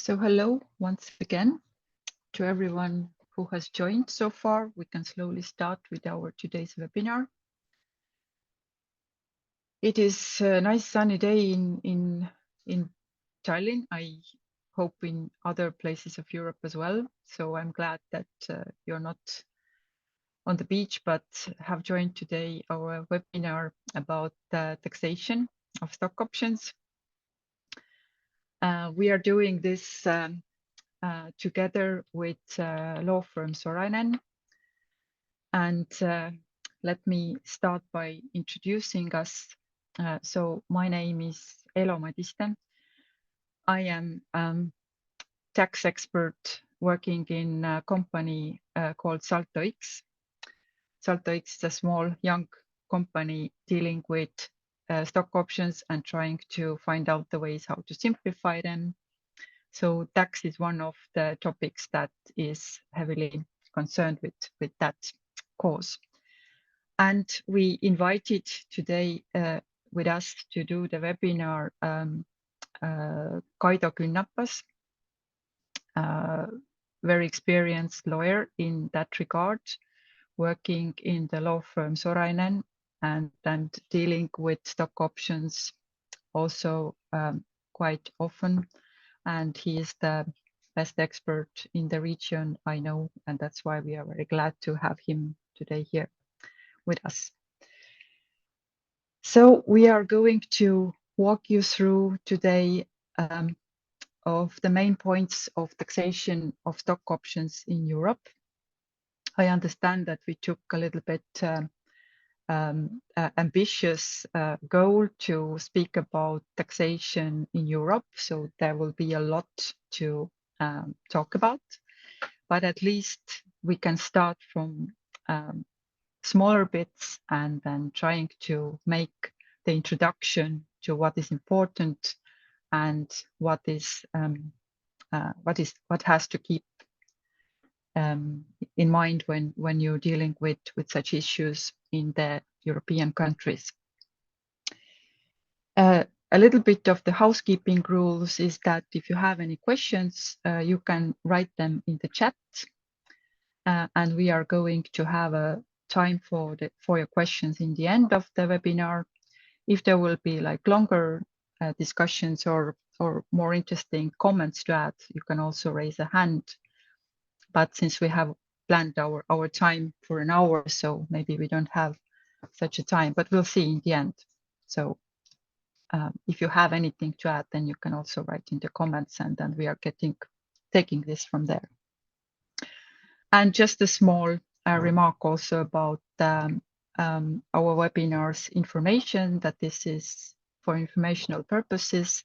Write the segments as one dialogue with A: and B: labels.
A: So hello once again to everyone who has joined so far. We can slowly start with our today's webinar. It is a nice sunny day in Tallinn. I hope in other places of Europe as well. So I'm glad that you're not on the beach, but have joined today our webinar about taxation of stock options. We are doing this together with law firm Sorainen. And let me start by introducing us. So my name is Elo Madiste. I am tax expert working in a company called SaltoX. SaltoX is a small young company dealing with stock options and trying to find out the ways how to simplify them. So tax is one of the topics that is heavily concerned with that cause. And we invited today with us to do the webinar Kaido Künnapas, very experienced lawyer in that regard, working in the law firm Sorainen and dealing with stock options also quite often. And he is the best expert in the region, I know, and that's why we are very glad to have him today here with us. So we are going to walk you through today of the main points of taxation of stock options in Europe. I understand that we took a little bit ambitious goal to speak about taxation in Europe, so there will be a lot to talk about, but at least we can start from smaller bits and then trying to make the introduction to what is important and what has to keep in mind when you're dealing with such issues in the European countries. A little bit of the housekeeping rules is that if you have any questions, you can write them in the chat, and we are going to have a time for your questions in the end of the webinar. If there will be like longer discussions or more interesting comments to add, you can also raise a hand. But since we have planned our time for an hour, so maybe we don't have such a time, but we'll see in the end. So if you have anything to add, then you can also write in the comments, and then we are taking this from there. And just a small remark also about our webinars information, that this is for informational purposes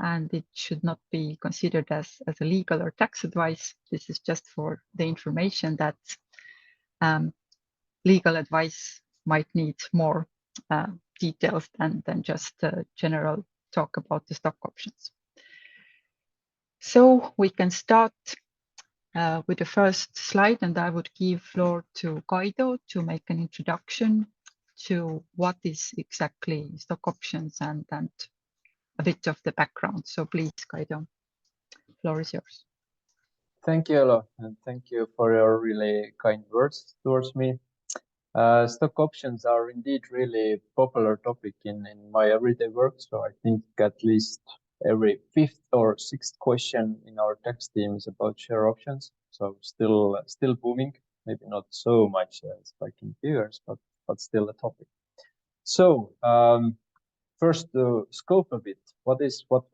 A: and it should not be considered as a legal or tax advice. This is just for the information that legal advice might need more details than just general talk about the stock options. So we can start with the first slide, and I would give floor to Kaido to make an introduction to what is exactly stock options and a bit of the background. So please, Kaido, floor is yours.
B: Thank you, Elo, and thank you for your really kind words towards me. Stock options are indeed really popular topic in my everyday work. So I think at least every fifth or sixth question in our tax team is about share options. So still booming, maybe not so much spiking figures, but still a topic. So first to scope a bit, what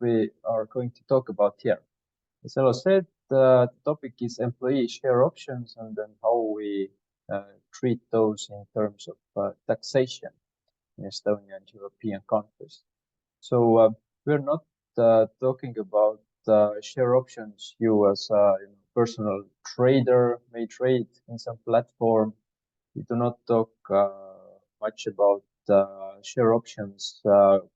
B: we are going to talk about here. As Elo said, the topic is employee share options and then how we treat those in terms of taxation in Estonia and European countries. So we're not talking about share options you as a personal trader may trade in some platform. We do not talk much about share options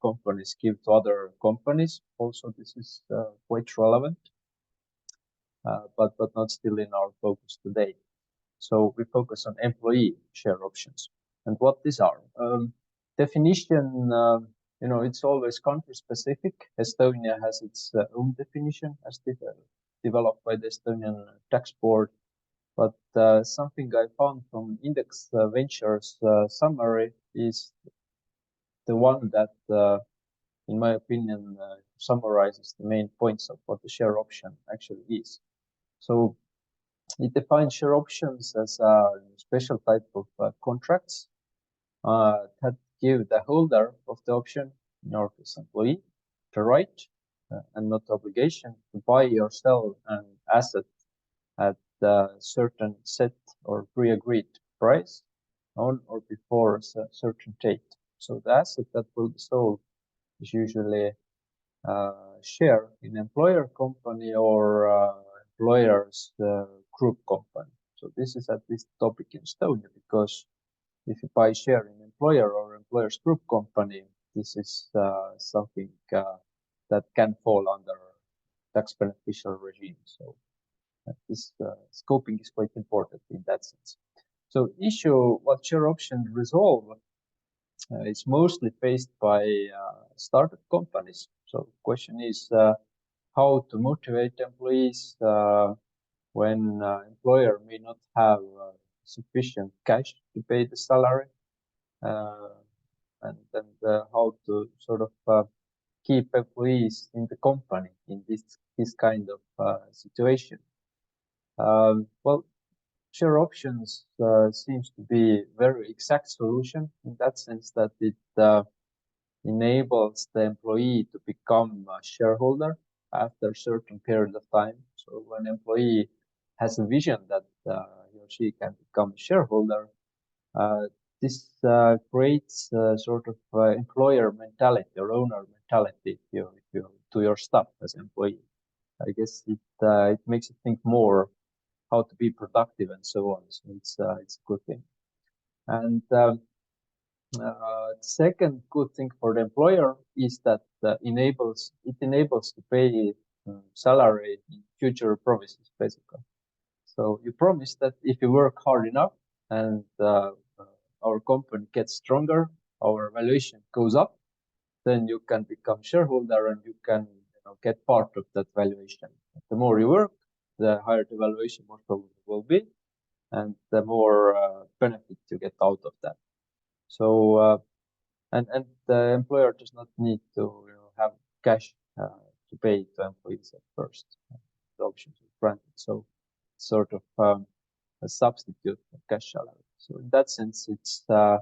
B: companies give to other companies. Also, this is quite relevant. But not still in our focus today. So we focus on employee share options and what these are. Definition it's always country specific. Estonia has its own definition as developed by the Estonian tax board. But something I found from Index Ventures summary is the one that, in my opinion, summarizes the main points of what the share option actually is. So it defines share options as a special type of contracts that give the holder of the option, in our case employee, the right and not obligation to buy or sell an asset at a certain set or pre-agreed price on or before a certain date. So the asset that will be sold is usually share in employer company or employer's group company. So this is at least topic in Estonia, because if you buy share in employer or employer's group company, this is something that can fall under tax beneficial regime. So this scoping is quite important in that sense. So issue what share option resolve is mostly faced by startup companies. So question is how to motivate employees when employer may not have sufficient cash to pay the salary, and how to sort of keep employees in the company in this kind of situation. Well, share options seems to be very exact solution in that sense that it enables the employee to become a shareholder after a certain period of time. So when employee has a vision that he or she can become a shareholder, this creates a sort of employer mentality or owner mentality to your staff as employee. I guess it makes you think more how to be productive and so on. So it's a good thing. And second good thing for the employer is that it enables to pay salary in future promises, basically. So you promise that if you work hard enough and our company gets stronger, our valuation goes up, then you can become shareholder and you can get part of that valuation. The more you work, the higher the valuation most probably will be, and the more benefit you get out of that. So and the employer does not need to have cash to pay to employees at first. The options are granted, so sort of a substitute for cash salary. So in that sense, it's a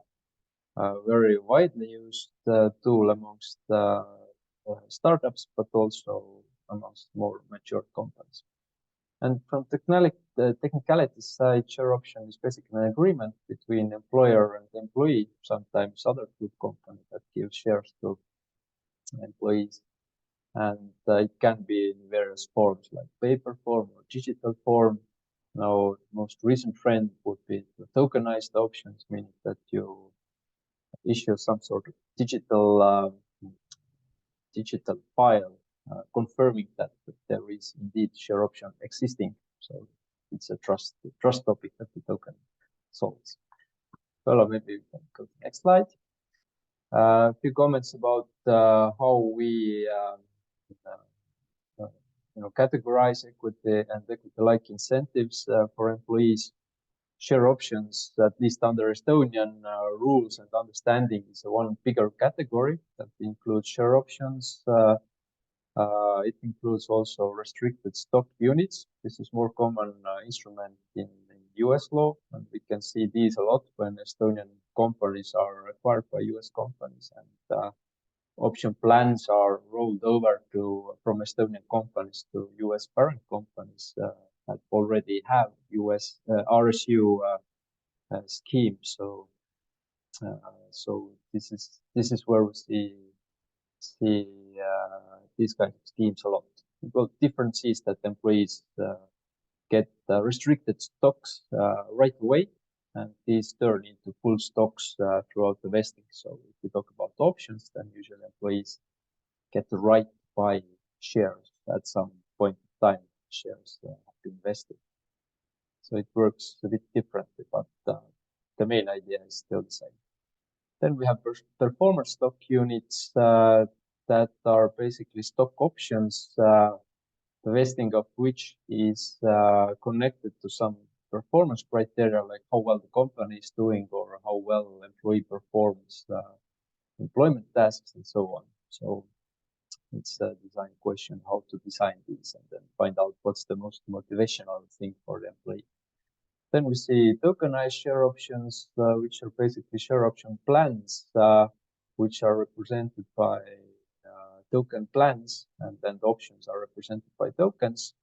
B: very widely used tool amongst startups, but also amongst more mature companies. And from technicality side, share option is basically an agreement between employer and employee, sometimes other group company that gives shares to employees. And it can be in various forms like paper form or digital form. Now, most recent trend would be the tokenized options, meaning that you issue some sort of digital file confirming that there is indeed share option existing. So it's a trust topic that the token solves. Well, maybe we can go to the next slide. A few comments about how we categorize equity and equity-like incentives for employees. Share options, at least under Estonian rules and understanding, is one bigger category that includes share options. It includes also restricted stock units. This is more common instrument in US law, and we can see these a lot when Estonian companies are acquired by US companies, and option plans are rolled over from Estonian companies to US parent companies that already have US RSU scheme. So this is where we see these kinds of schemes a lot. Well, difference is that employees get restricted stocks right away, and these turn into full stocks throughout the vesting. So if we talk about options, then usually employees get the right to buy shares at some point in time. Shares have been vested. So it works a bit differently, but the main idea is still the same. Then we have performance stock units that are basically stock options, the vesting of which is connected to some performance criteria, like how well the company is doing or how well employee performs employment tasks and so on. So it's a design question how to design these and then find out what's the most motivational thing for the employee. Then we see tokenized share options, which are basically share option plans, which are represented by token plans, and then the options are represented by tokens.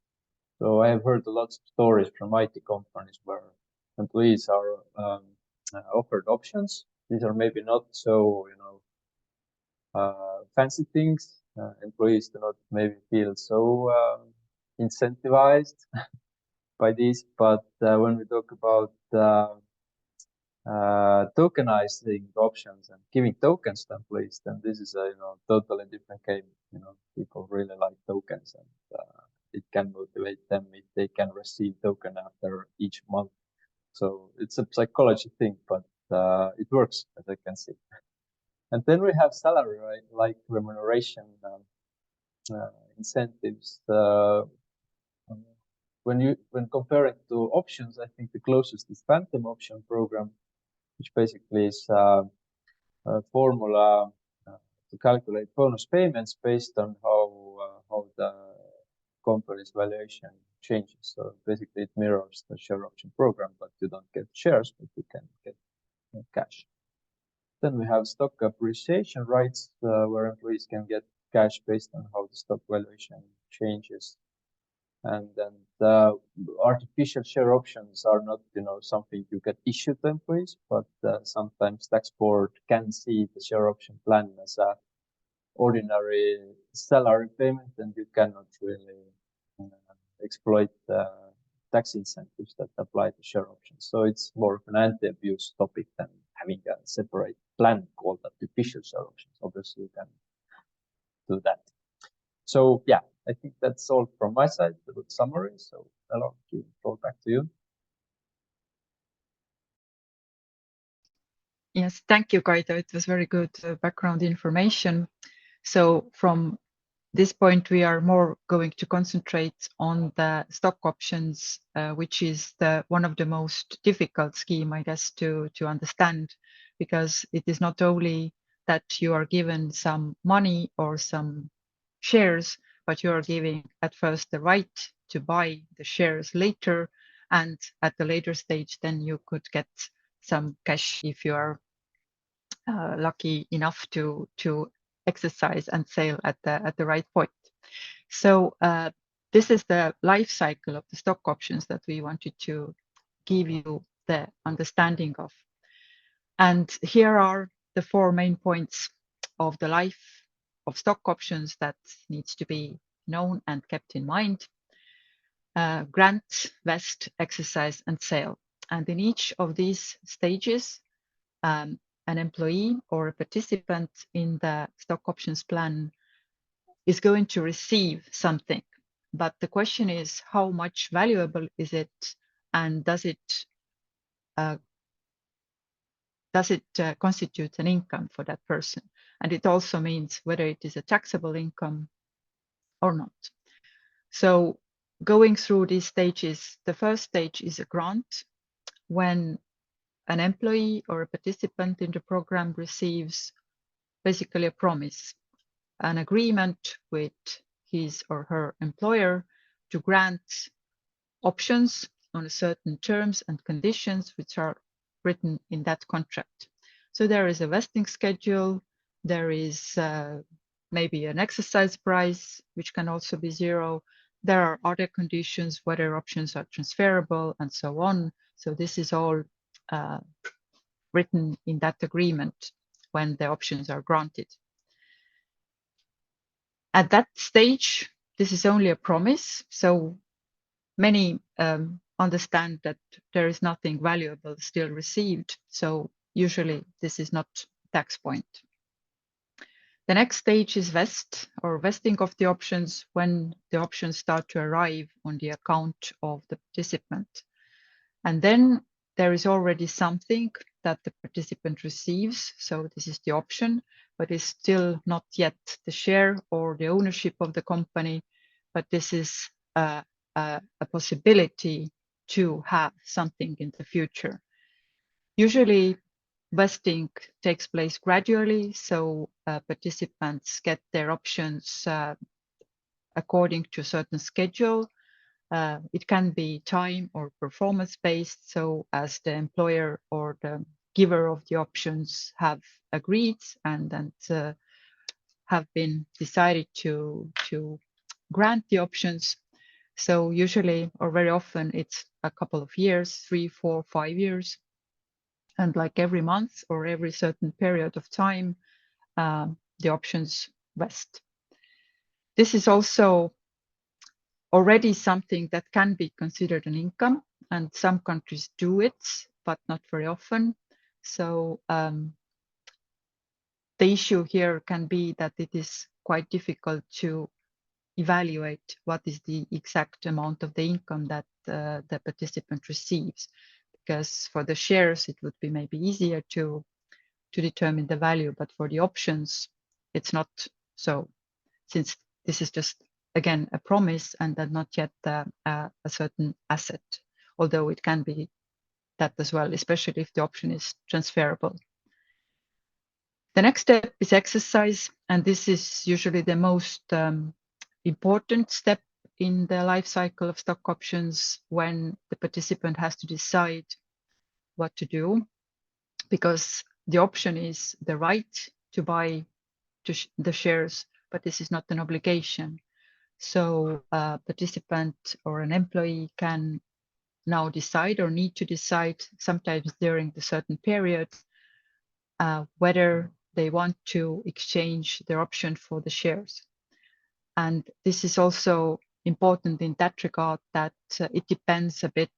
B: So I have heard a lot of stories from IT companies where employees are offered options. These are maybe not so, fancy things. Employees do not maybe feel so incentivized by these, but when we talk about tokenizing options and giving tokens to employees, then this is a totally different game. People really like tokens, and it can motivate them if they can receive token after each month. So it's a psychology thing, but it works, as I can see. And then we have salary, right? Like remuneration incentives. When comparing to options, I think the closest is phantom option program, which basically is a formula to calculate bonus payments based on how the company's valuation changes. So basically, it mirrors the share option program, but you don't get shares, but you can get cash. Then we have stock appreciation rights, where employees can get cash based on how the stock valuation changes. And then the artificial share options are not, something you get issued to employees, but sometimes tax board can see the share option plan as a ordinary salary payment, and you cannot really exploit the tax incentives that apply to share options. So it's more of an anti-abuse topic than having a separate plan called artificial share options. Obviously, you can do that. So yeah, I think that's all from my side, the good summary. So I'll give the floor back to you.
A: Yes, thank you, Kaido. It was very good background information. So from this point, we are more going to concentrate on the stock options, which is one of the most difficult scheme, I guess, to understand, because it is not only that you are given some money or some shares, but you are giving at first the right to buy the shares later, and at the later stage, then you could get some cash if you are lucky enough to exercise and sell at the right point. So this is the life cycle of the stock options that we wanted to give you the understanding of. And here are the 4 main points of the life of stock options that needs to be known and kept in mind. Grant, vest, exercise, and sale. And in each of these stages, an employee or a participant in the stock options plan is going to receive something. But the question is, how much valuable is it, and does it constitute an income for that person? And it also means whether it is a taxable income or not. So going through these stages, the first stage is a grant, when an employee or a participant in the program receives basically a promise, an agreement with his or her employer to grant options on certain terms and conditions which are written in that contract. So there is a vesting schedule, there is maybe an exercise price, which can also be zero. There are other conditions, whether options are transferable and so on. So this is all written in that agreement when the options are granted. At that stage, this is only a promise. So many understand that there is nothing valuable still received. So usually this is not tax point. The next stage is vest or vesting of the options, when the options start to arrive on the account of the participant. And then there is already something that the participant receives. So this is the option, but it's still not yet the share or the ownership of the company, but this is a possibility to have something in the future. Usually vesting takes place gradually, so participants get their options according to a certain schedule. It can be time or performance based, so as the employer or the giver of the options have agreed and have been decided to grant the options. So usually, or very often, it's a couple of years, 3, 4, 5 years. And like every month or every certain period of time, the options vest. This is also already something that can be considered an income, and some countries do it, but not very often. So the issue here can be that it is quite difficult to evaluate what is the exact amount of the income that the participant receives, because for the shares it would be maybe easier to determine the value, but for the options it's not so, since this is just again a promise and then not yet a certain asset, although it can be that as well, especially if the option is transferable. The next step is exercise, and this is usually the most important step in the life cycle of stock options, when the participant has to decide what to do, because the option is the right to buy the shares, but this is not an obligation. So a participant or an employee can now decide or need to decide sometimes during the certain period whether they want to exchange their option for the shares. And this is also important in that regard, that it depends a bit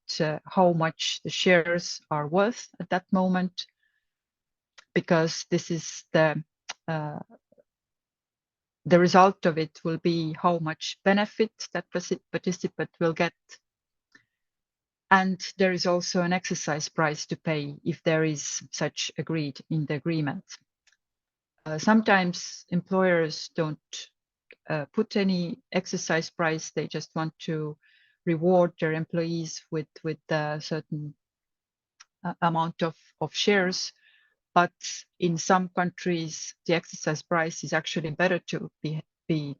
A: how much the shares are worth at that moment, because this is the result of it will be how much benefit that participant will get. And there is also an exercise price to pay if there is such agreed in the agreement. Sometimes employers don't put any exercise price. They just want to reward their employees with a certain amount of shares. But in some countries, the exercise price is actually better to be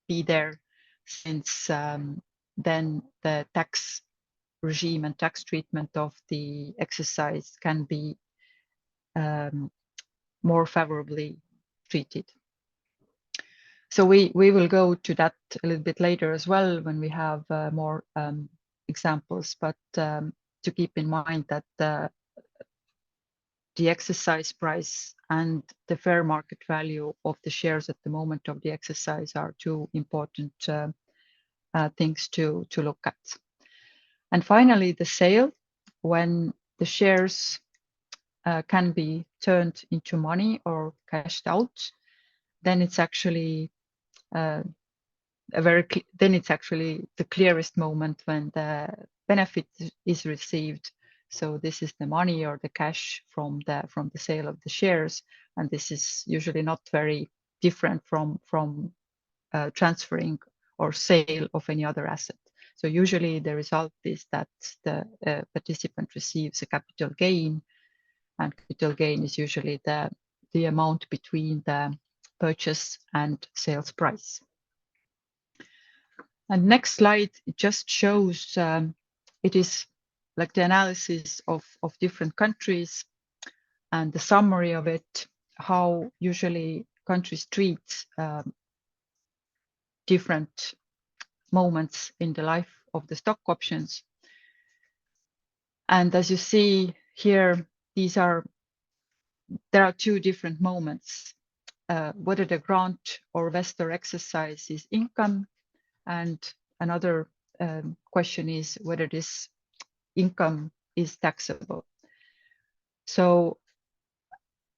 A: there, since then the tax regime and tax treatment of the exercise can be more favorably treated. So we will go to that a little bit later as well when we have more examples, but to keep in mind that the exercise price and the fair market value of the shares at the moment of the exercise are two important things to look at. And finally, the sale, when the shares can be turned into money or cashed out, then it's actually then it's actually the clearest moment when the benefit is received. So this is the money or the cash from the sale of the shares, and this is usually not very different from transferring or sale of any other asset. So usually the result is that the participant receives a capital gain, and capital gain is usually the amount between the purchase and sales price. And next slide, it just shows it is like the analysis of different countries and the summary of it, how usually countries treat different moments in the life of the stock options. And as you see here, there are two different moments, whether the grant or vest or exercise is income, and another question is whether this income is taxable. So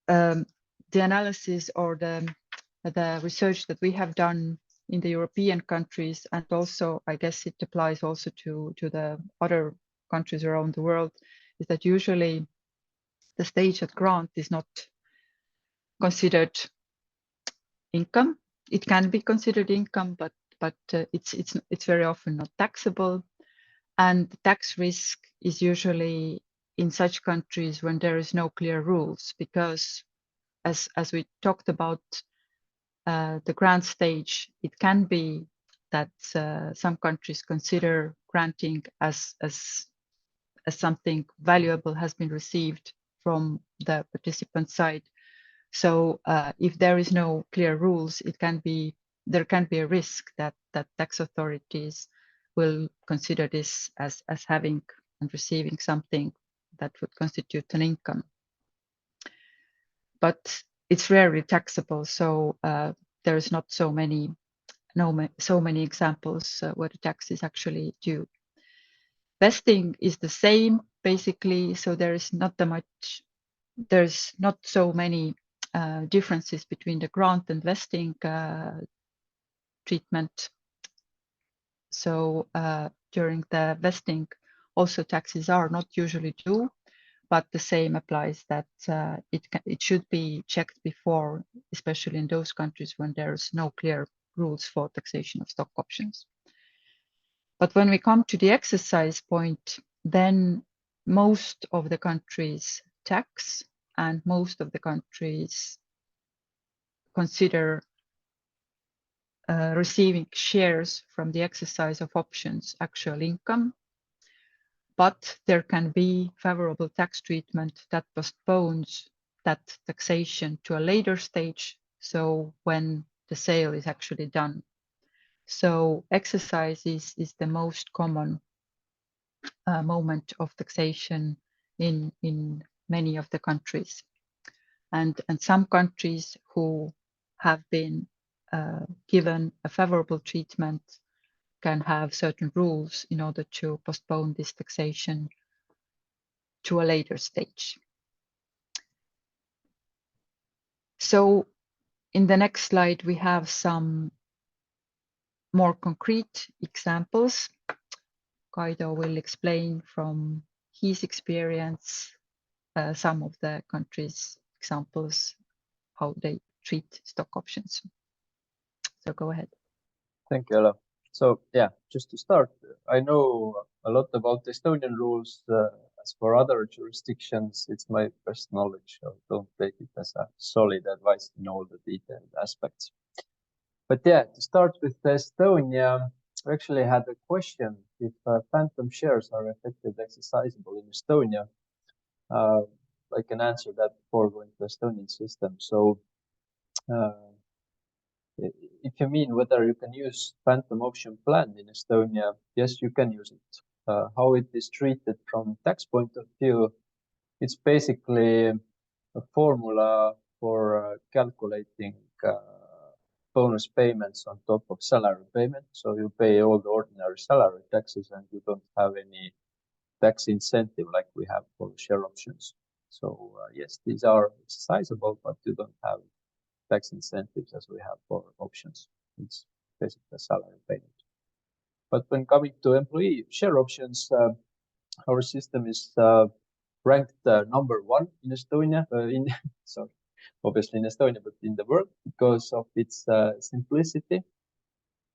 A: the analysis or the research that we have done in the European countries, and also I guess it applies also to the other countries around the world, is that usually the stage at grant is not considered income. It can be considered income, but it's very often not taxable. And the tax risk is usually in such countries when there is no clear rules, because as we talked about the grant stage, it can be that some countries consider granting as something valuable has been received from the participant side. So if there is no clear rules, there can be a risk that tax authorities will consider this as having and receiving something that would constitute an income. But it's rarely taxable, so there is not so many examples where the tax is actually due. Vesting is the same basically, so there's not so many differences between the grant and vesting treatment. So during the vesting, also taxes are not usually due, but the same applies that it should be checked before, especially in those countries when there's no clear rules for taxation of stock options. But when we come to the exercise point, then most of the countries tax and most of the countries consider receiving shares from the exercise of options actual income. But there can be favorable tax treatment that postpones that taxation to a later stage, so when the sale is actually done. So exercise is the most common moment of taxation in many of the countries. And some countries who have been given a favorable treatment can have certain rules in order to postpone this taxation to a later stage. So in the next slide, we have some more concrete examples. Kaido will explain from his experience some of the countries' examples, how they treat stock options. So go ahead.
B: Thank you, Ella. So yeah, just to start, I know a lot about Estonian rules. As for other jurisdictions, it's my best knowledge, so don't take it as a solid advice in all the detailed aspects. But yeah, to start with Estonia, I actually had a question if phantom shares are effectively exercisable in Estonia. I can answer that before going to Estonian system. So if you mean whether you can use phantom option plan in Estonia, yes, you can use it. How it is treated from tax point of view, it's basically a formula for calculating bonus payments on top of salary payment. So you pay all the ordinary salary taxes and you don't have any tax incentive like we have for share options. So yes, these are exercisable, but you don't have tax incentives as we have for options. It's basically a salary payment. But when coming to employee share options, our system is ranked number 1 in Estonia, sorry, obviously in Estonia, but in the world because of its simplicity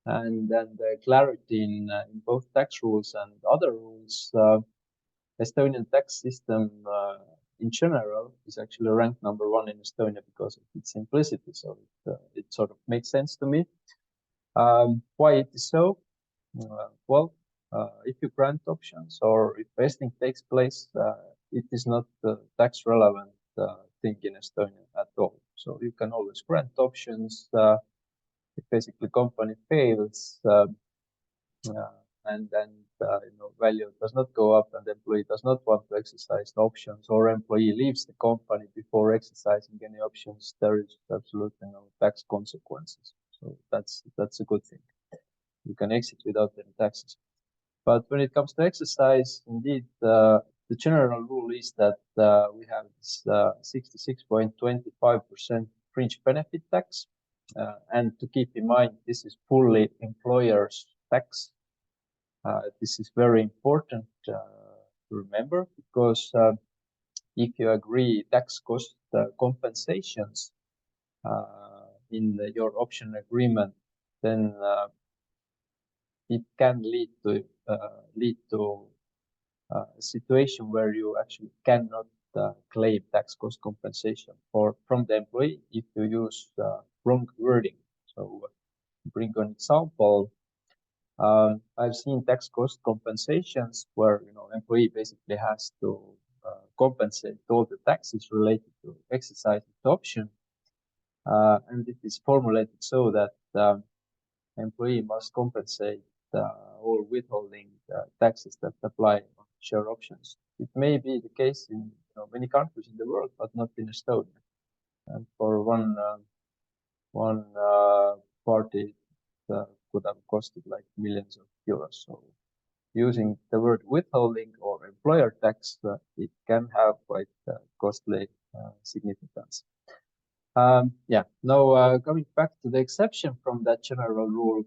B: and then the clarity in both tax rules and other rules. Estonian tax system in general is actually ranked number 1 in Estonia because of its simplicity. So it sort of makes sense to me. Why it is so? Well, if you grant options or if vesting takes place, it is not a tax relevant thing in Estonia at all. So you can always grant options. If basically company fails, and then value does not go up and the employee does not want to exercise the options or employee leaves the company before exercising any options, there is absolutely no tax consequences. So that's a good thing. You can exit without any taxes. But when it comes to exercise, indeed, the general rule is that we have this 66.25% fringe benefit tax. And to keep in mind, this is fully employer's tax. This is very important to to remember, because if you agree tax cost compensations in your option agreement, then it can lead to a situation where you actually cannot claim tax cost compensation from the employee if you use wrong wording. So bring an example. I've seen tax cost compensations where employee basically has to compensate all the taxes related to exercising the option, and it is formulated so that employee must compensate all withholding taxes that apply on share options. It may be the case in many countries in the world, but not in Estonia. And for one party, it could have costed like millions of euros. So using the word withholding or employer tax, it can have quite costly significance. Now coming back to the exception from that general rule,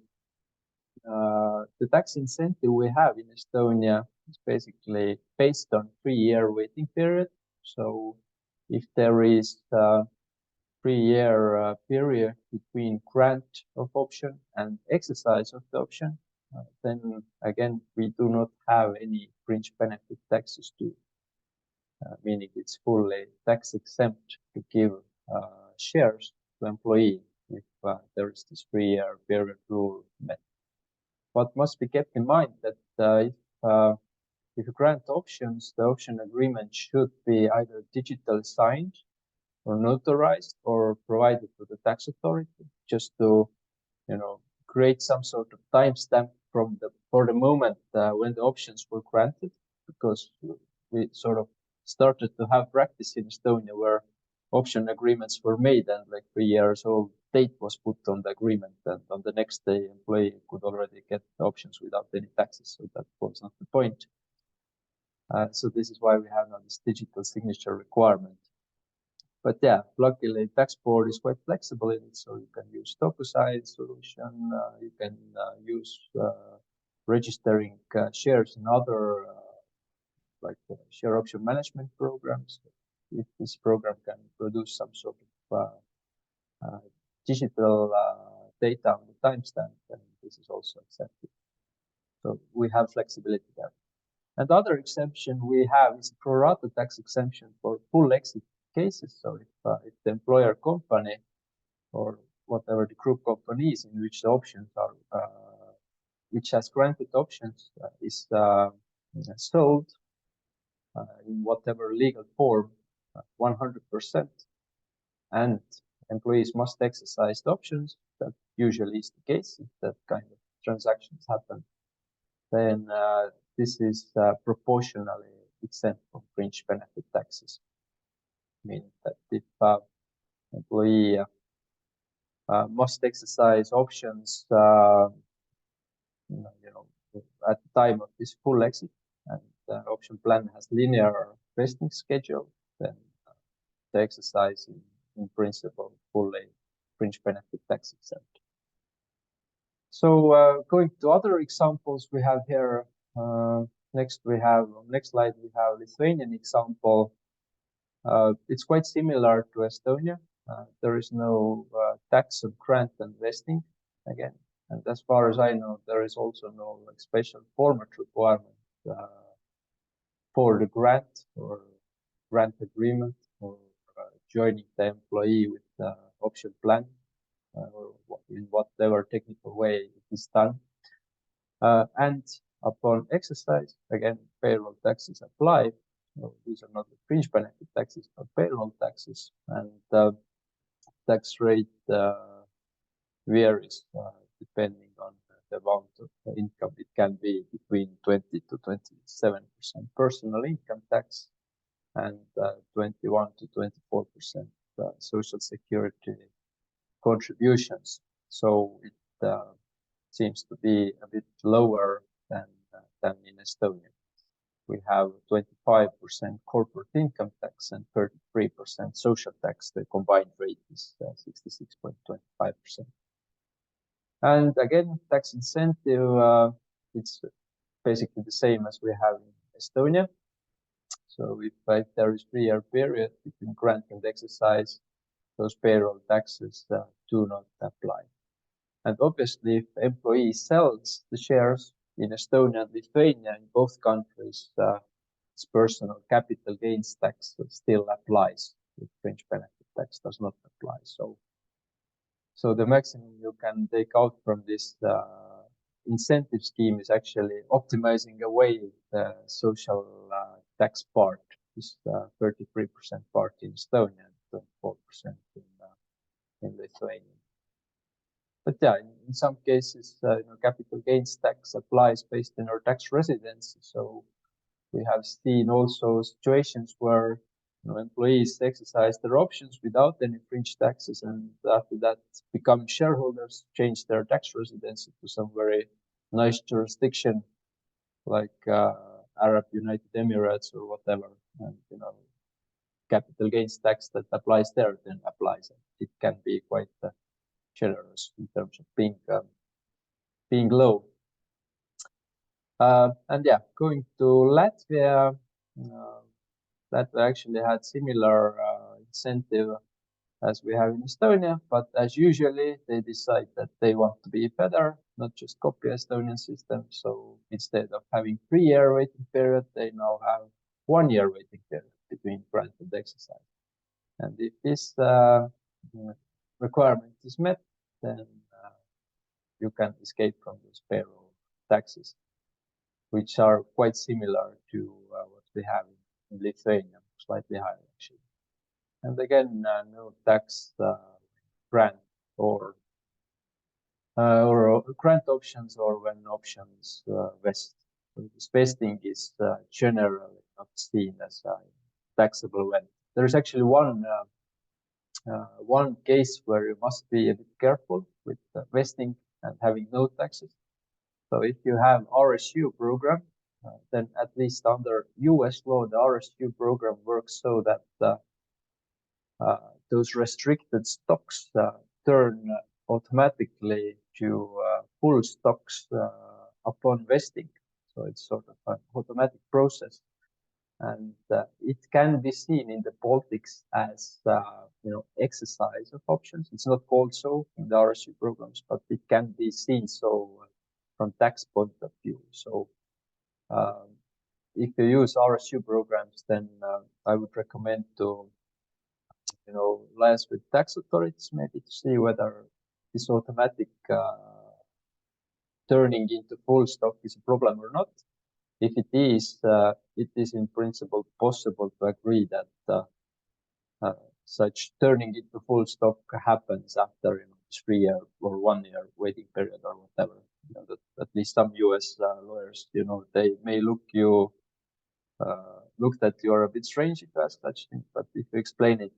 B: the tax incentive we have in Estonia is basically based on 3-year waiting period. So if there is a 3-year period between grant of option and exercise of the option, then again, we do not have any fringe benefit taxes due, meaning it's fully tax exempt to give shares to employee if there is this 3-year period rule met. What must be kept in mind that if you grant options, the option agreement should be either digitally signed or notarized or provided to the tax authority, just to create some sort of timestamp for the moment when the options were granted, because we sort of started to have practice in Estonia where option agreements were made and like 3 years old date was put on the agreement, and on the next day employee could already get the options without any taxes. So that was not the point. So this is why we have now this digital signature requirement. But yeah, luckily tax board is quite flexible in it, so you can use DocuSign solution, you can use registering shares in other like share option management programs. If this program can produce some sort of digital data on the timestamp, then this is also accepted. So we have flexibility there. And the other exemption we have is pro rata tax exemption for full exit cases. So if the employer company or whatever the group company is in which the options are, which has granted options, is sold in whatever legal form, 100%, and employees must exercise the options, that usually is the case if that kind of transactions happen, then this is proportionally exempt from fringe benefit taxes, meaning that if employee must exercise options at the time of this full exit, and the option plan has linear vesting schedule, then the exercise in principle fully fringe benefit tax exempt. So going to other examples we have here, next slide we have Lithuanian example. It's quite similar to Estonia. There is no tax on grant and vesting again, and as far as I know, there is also no special format requirement for the grant or grant agreement or joining the employee with the option plan or in whatever technical way it is done. And upon exercise, again, payroll taxes apply. So these are not the fringe benefit taxes, but payroll taxes, and tax rate varies depending on the amount of income. It can be between 20 to 27% personal income tax and 21 to 24% social security contributions. So it seems to be a bit lower than in Estonia. We have 25% corporate income tax and 33% social tax. The combined rate is 66.25%. And again, tax incentive, it's basically the same as we have in Estonia. So if there is 3-year period between grant and exercise, those payroll taxes do not apply. And obviously, if employee sells the shares in Estonia and Lithuania, in both countries, this personal capital gains tax still applies. The fringe benefit tax does not apply. So the maximum you can take out from this incentive scheme is actually optimizing away the social tax part, this 33% part in Estonia and 24% in Lithuania. But yeah, in some cases, capital gains tax applies based on your tax residency. So we have seen also situations where employees exercise their options without any fringe taxes, and after that become shareholders, change their tax residency to some very nice jurisdiction like Arab United Emirates or whatever, and capital gains tax that applies there then applies. It can be quite generous in terms of being low. And yeah, going to Latvia, Latvia actually had similar incentive as we have in Estonia, but as usually they decide that they want to be better, not just copy Estonian system. So instead of having 3-year waiting period, they now have 1-year waiting period between grant and exercise. And if this requirement is met, then you can escape from those payroll taxes, which are quite similar to what we have in Lithuania, slightly higher actually. And again, no tax grant or grant options or when options vest. So this vesting is generally not seen as a taxable event. There is actually one case where you must be a bit careful with vesting and having no taxes. So if you have RSU program, then at least under US law, the RSU program works so that those restricted stocks turn automatically to full stocks upon vesting. So it's sort of an automatic process. And it can be seen in the Baltics as exercise of options. It's not called so in the RSU programs, but it can be seen so from tax point of view. So if you use RSU programs, then I would recommend to liaise with tax authorities maybe to see whether this automatic turning into full stock is a problem or not. If it is in principle possible to agree that such turning into full stock happens after 3-year or 1-year waiting period or whatever. At least some US lawyers, they may looked at you are a bit strange if you ask such thing, but if you explain it,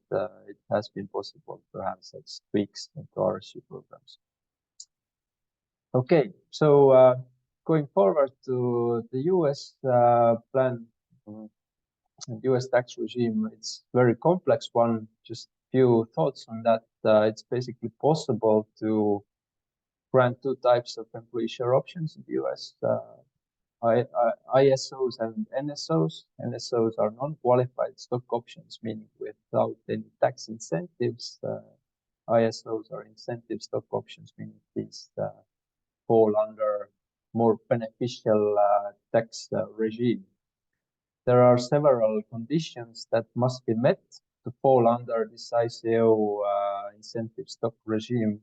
B: it has been possible to have such tweaks into RSU programs. Okay, so going forward to the US plan, US tax regime, it's very complex one. Just few thoughts on that. It's basically possible to grant 2 types of employee share options in the US. ISOs and NSOs. NSOs are non-qualified stock options, meaning without any tax incentives. ISOs are incentive stock options, meaning these fall under more beneficial tax regime. There are several conditions that must be met to fall under this ICO incentive stock regime.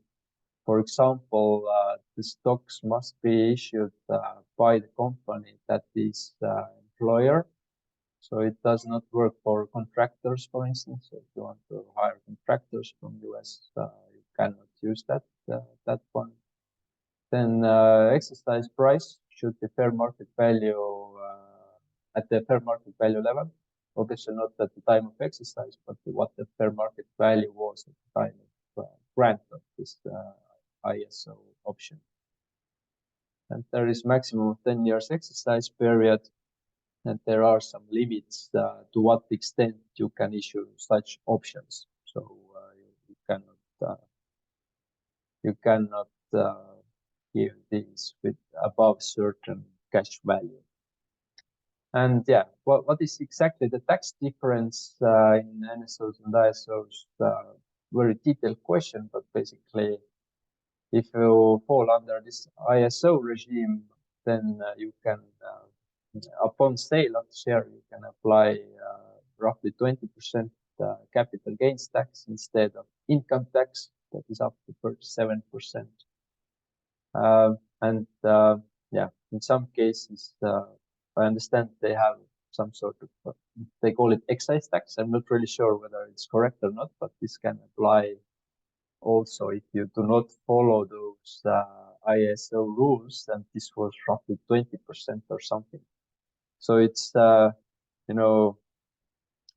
B: For example, the stocks must be issued by the company that is employer. So it does not work for contractors, for instance. So if you want to hire contractors from US, you cannot use that one. Then exercise price should be fair market value at the fair market value level. Obviously not at the time of exercise, but what the fair market value was at the time of grant of this ISO option. And there is maximum 10 years exercise period, and there are some limits to what extent you can issue such options. So you cannot give these with above certain cash value. And yeah, what is exactly the tax difference in NSOs and ISOs? Very detailed question, but basically, if you fall under this ISO regime, then you can, upon sale of the share, you can apply roughly 20% capital gains tax instead of income tax that is up to 37%. And yeah, in some cases, I understand they have some sort of, they call it excise tax. I'm not really sure whether it's correct or not, but this can apply also if you do not follow those ISO rules, and this was roughly 20% or something. So it's, you know,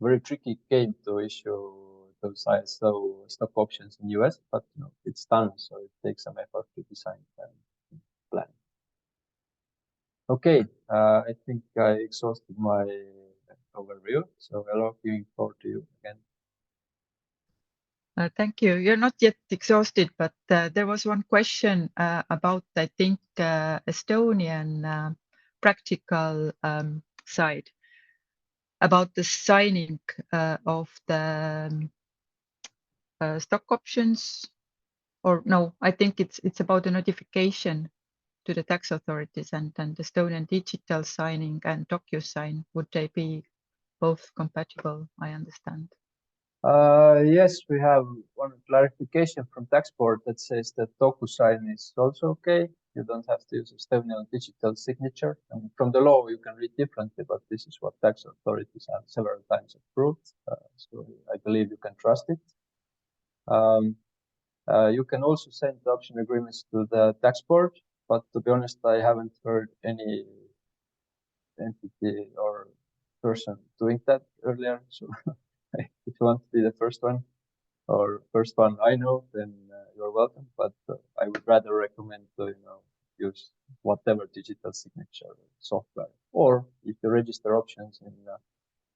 B: very tricky game to issue those ISO stock options in US, but you know, it's done, so it takes some effort to design and plan. Okay, I think I exhausted my overview. So hello, giving floor to you again.
A: Thank you. You're not yet exhausted, but there was one question about, I think, Estonian practical side about the signing of the stock options, or no, I think it's about the notification to the tax authorities and Estonian digital signing and DocuSign. Would they be both compatible? I understand.
B: Yes, we have one clarification from tax board that says that DocuSign is also okay. You don't have to use Estonian digital signature. And from the law, you can read differently, but this is what tax authorities have several times approved. So I believe you can trust it. You can also send the option agreements to the tax board, but to be honest, I haven't heard any entity or person doing that earlier. So if you want to be the first one or first one I know, then you're welcome. But I would rather recommend to use whatever digital signature software, or if you register options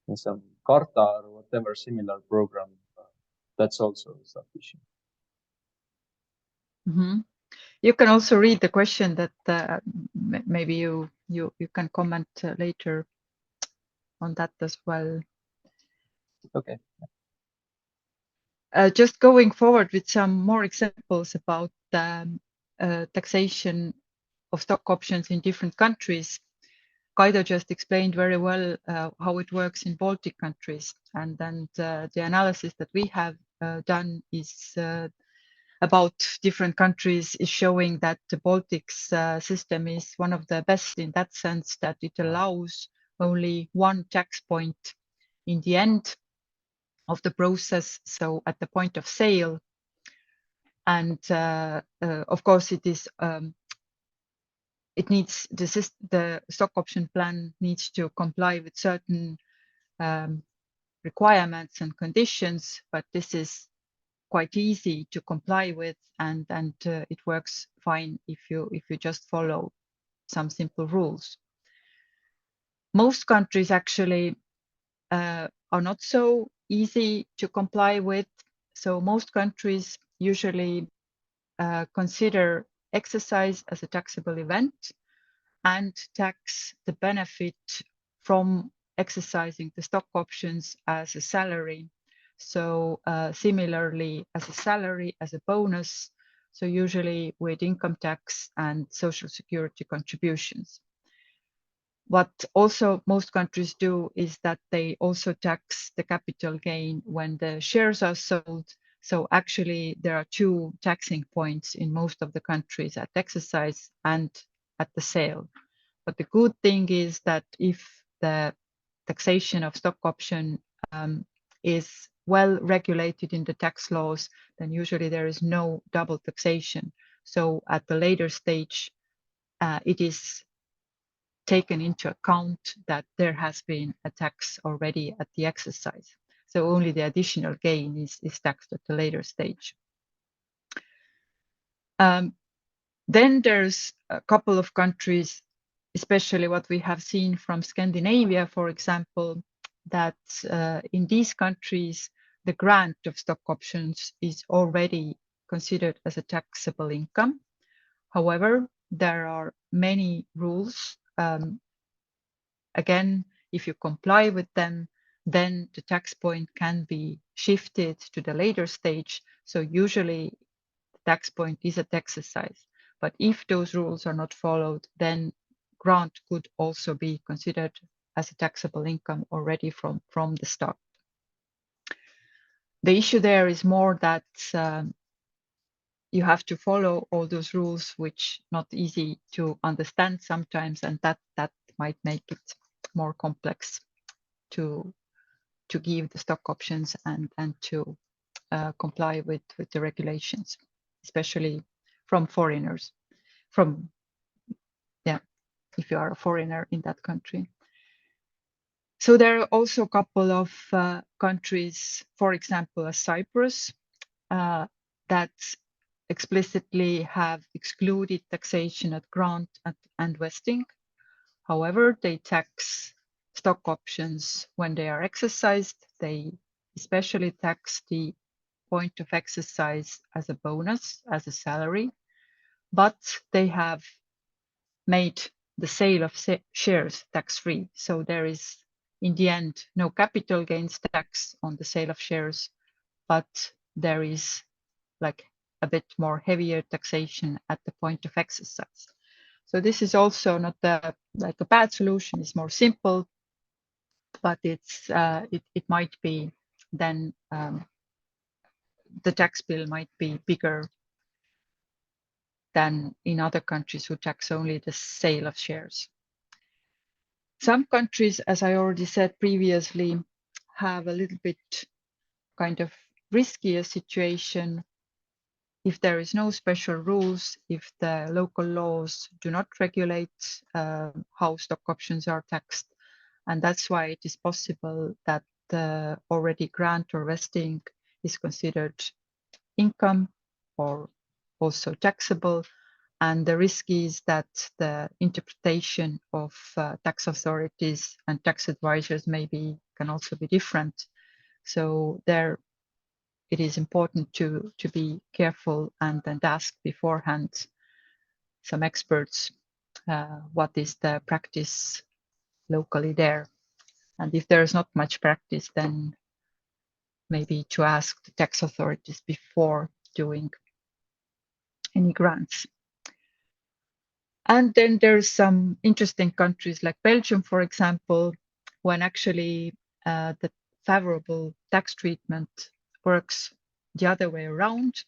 B: in some Carta or whatever similar program, that's also sufficient.
A: Mm-hmm. You can also read the question that maybe you can comment later on that as well.
B: Okay.
A: Just going forward with some more examples about taxation of stock options in different countries. Kaido just explained very well how it works in Baltic countries, and then the analysis that we have done is about different countries is showing that the Baltics system is one of the best in that sense that it allows only one tax point in the end of the process, so at the point of sale. And of course, it is it needs the stock option plan needs to comply with certain requirements and conditions, but this is quite easy to comply with, and it works fine if you just follow some simple rules. Most countries actually are not so easy to comply with. So most countries usually consider exercise as a taxable event and tax the benefit from exercising the stock options as a salary. So similarly as a salary, as a bonus, so usually with income tax and social security contributions. What also most countries do is that they also tax the capital gain when the shares are sold. So actually there are two taxing points in most of the countries, at exercise and at the sale. But the good thing is that if the taxation of stock option is well regulated in the tax laws, then usually there is no double taxation. So at the later stage, it is taken into account that there has been a tax already at the exercise. So only the additional gain is taxed at the later stage. Then there's a couple of countries, especially what we have seen from Scandinavia, for example, that in these countries, the grant of stock options is already considered as a taxable income. However, there are many rules again, if you comply with them, then the tax point can be shifted to the later stage. So usually the tax point is at exercise. But if those rules are not followed, then grant could also be considered as a taxable income already from the start. The issue there is more that you have to follow all those rules, which not easy to understand sometimes, and that might make it more complex to give the stock options and to comply with the regulations, especially from foreigners, from if you are a foreigner in that country. So there are also a couple of countries, for example, as Cyprus, that explicitly have excluded taxation at grant and vesting. However, they tax stock options when they are exercised. They especially tax the point of exercise as a bonus, as a salary, but they have made the sale of shares tax-free. So there is, in the end, no capital gains tax on the sale of shares, but there is like a bit more heavier taxation at the point of exercise. So this is also not like a bad solution. It's more simple, but it's it might be then the tax bill might be bigger than in other countries who tax only the sale of shares. Some countries, as I already said previously, have a little bit kind of riskier situation if there is no special rules, if the local laws do not regulate how stock options are taxed. And that's why it is possible that already grant or vesting is considered income or also taxable. And the risk is that the interpretation of tax authorities and tax advisors can also be different. So there it is important to be careful and ask beforehand some experts what is the practice locally there. And if there is not much practice, then maybe to ask the tax authorities before doing any grants. And then there's some interesting countries like Belgium, for example, when actually the favorable tax treatment works the other way around.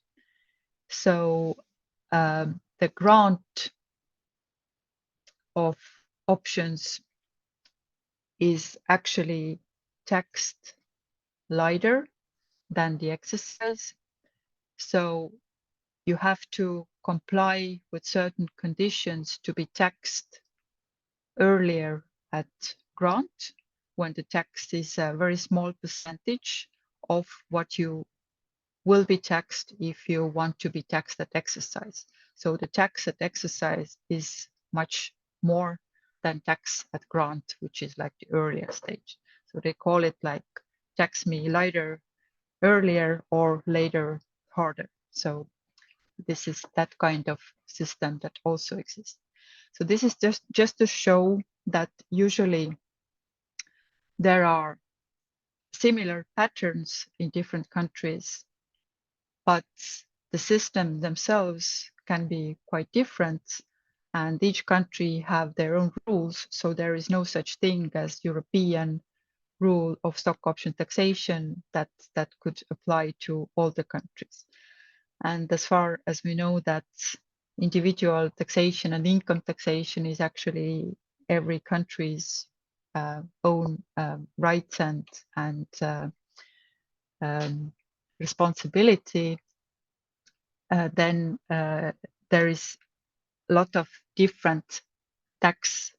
A: So the grant of options is actually taxed lighter than the exercise. So you have to comply with certain conditions to be taxed earlier at grant, when the tax is a very small percentage of what you will be taxed if you want to be taxed at exercise. So the tax at exercise is much more than tax at grant, which is like the earlier stage. So they call it like tax me lighter earlier or later harder. So this is that kind of system that also exists. So this is just to show that usually there are similar patterns in different countries, but the system themselves can be quite different, and each country have their own rules. So there is no such thing as European rule of stock option taxation that could apply to all the countries. And as far as we know, that individual taxation and income taxation is actually every country's own rights and responsibility, then there is a lot of different tax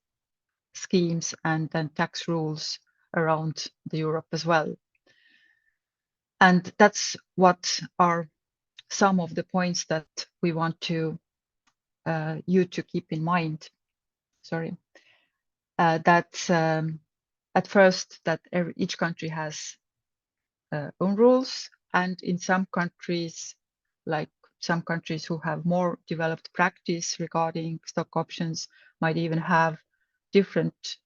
A: schemes and tax rules around the Europe as well. And that's what are some of the points that we want you to keep in mind. Sorry, that at first that each country has own rules, and in some countries, like some countries who have more developed practice regarding stock options, might even have different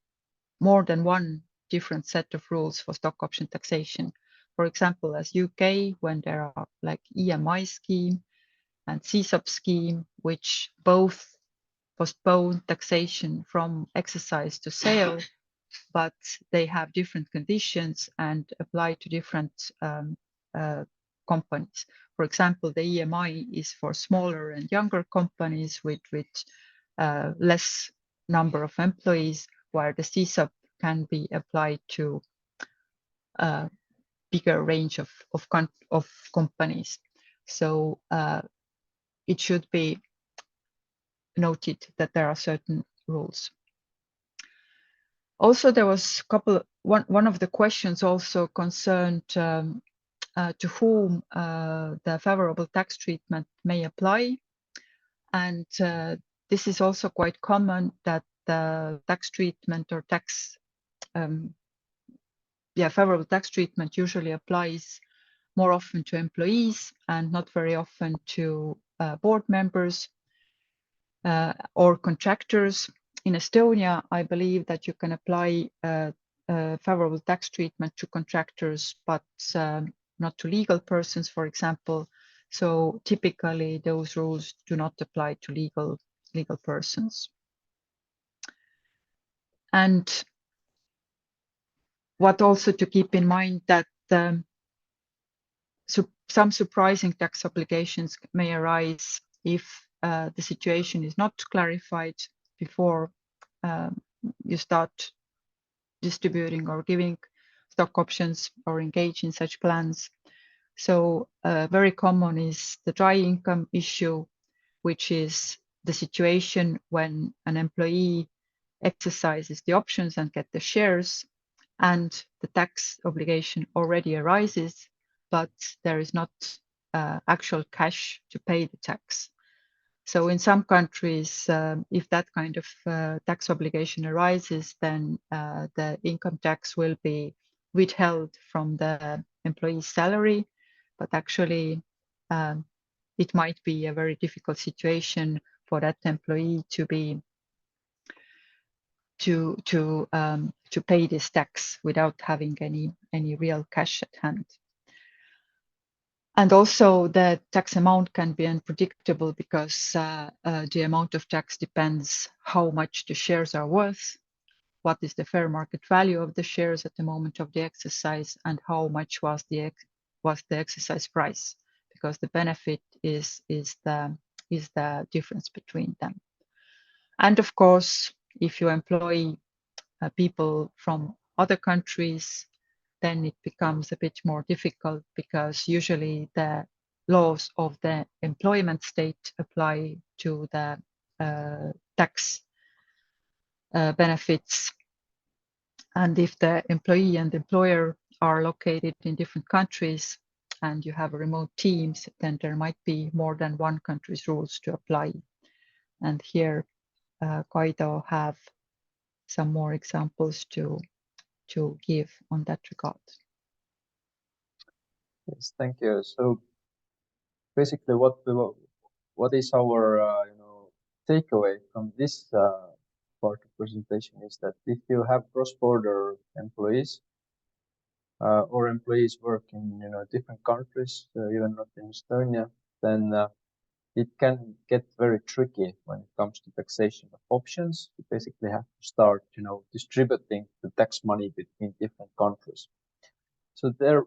A: more than one different set of rules for stock option taxation. For example, as UK, when there are like EMI scheme and CSOP scheme, which both postpone taxation from exercise to sale, but they have different conditions and apply to different companies. For example, the EMI is for smaller and younger companies with less number of employees, where the CSOP can be applied to a bigger range of companies. So it should be noted that there are certain rules. Also, there was one of the questions also concerned to whom the favorable tax treatment may apply. And this is also quite common that the tax treatment or favorable tax treatment usually applies more often to employees and not very often to board members or contractors. In Estonia, I believe that you can apply favorable tax treatment to contractors, but not to legal persons, for example. So typically those rules do not apply to legal persons. And what also to keep in mind that some surprising tax obligations may arise if the situation is not clarified before you start distributing or giving stock options or engage in such plans. So very common is the dry income issue, which is the situation when an employee exercises the options and get the shares, and the tax obligation already arises, but there is not actual cash to pay the tax. So in some countries, if that kind of tax obligation arises, then the income tax will be withheld from the employee's salary. But actually, it might be a very difficult situation for that employee to pay this tax without having any real cash at hand. And also the tax amount can be unpredictable because the amount of tax depends how much the shares are worth, what is the fair market value of the shares at the moment of the exercise, and how much was the exercise price, because the benefit is the difference between them. And of course, if you employ people from other countries, then it becomes a bit more difficult because usually the laws of the employment state apply to the tax benefits. And if the employee and employer are located in different countries and you have remote teams, then there might be more than one country's rules to apply. And here Kaido have some more examples to give on that regard.
B: Yes, thank you. So basically, what is our takeaway from this part of presentation is that if you have cross-border employees or employees work in different countries, even not in Estonia, then it can get very tricky when it comes to taxation of options. You basically have to start distributing the tax money between different countries. So there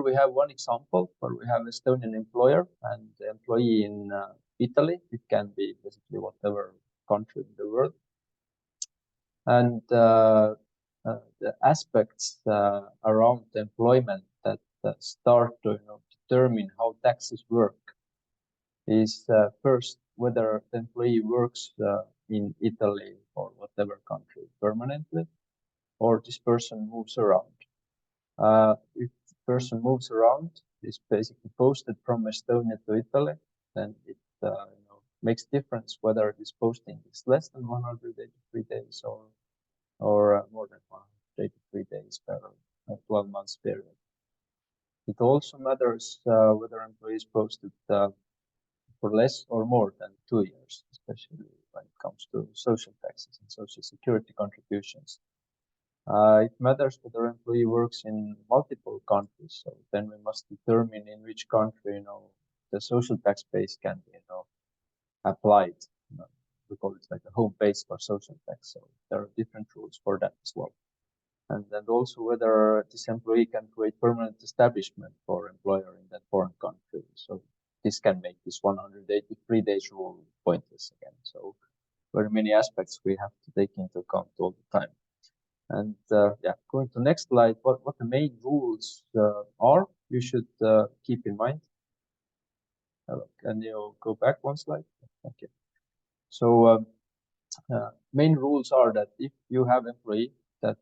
B: we have one example where we have Estonian employer and employee in Italy. It can be basically whatever country in the world. And the aspects around the employment that start to determine how taxes work is first whether the employee works in Italy or whatever country permanently, or this person moves around. If the person moves around, is basically posted from Estonia to Italy, then it makes difference whether this posting is less than 183 days or more than 183 days per 12 months period. It also matters whether employee is posted for less or more than 2 years, especially when it comes to social taxes and social security contributions. It matters whether employee works in multiple countries. So then we must determine in which country, the social tax base can be, applied. We call it like a home base for social tax. So there are different rules for that as well. And then also whether this employee can create permanent establishment for employer in that foreign country. So this can make this 183 days rule pointless again. So very many aspects we have to take into account all the time. And yeah, going to next slide, what the main rules are, you should keep in mind. Can you go back one slide? Okay. So main rules are that if you have employee that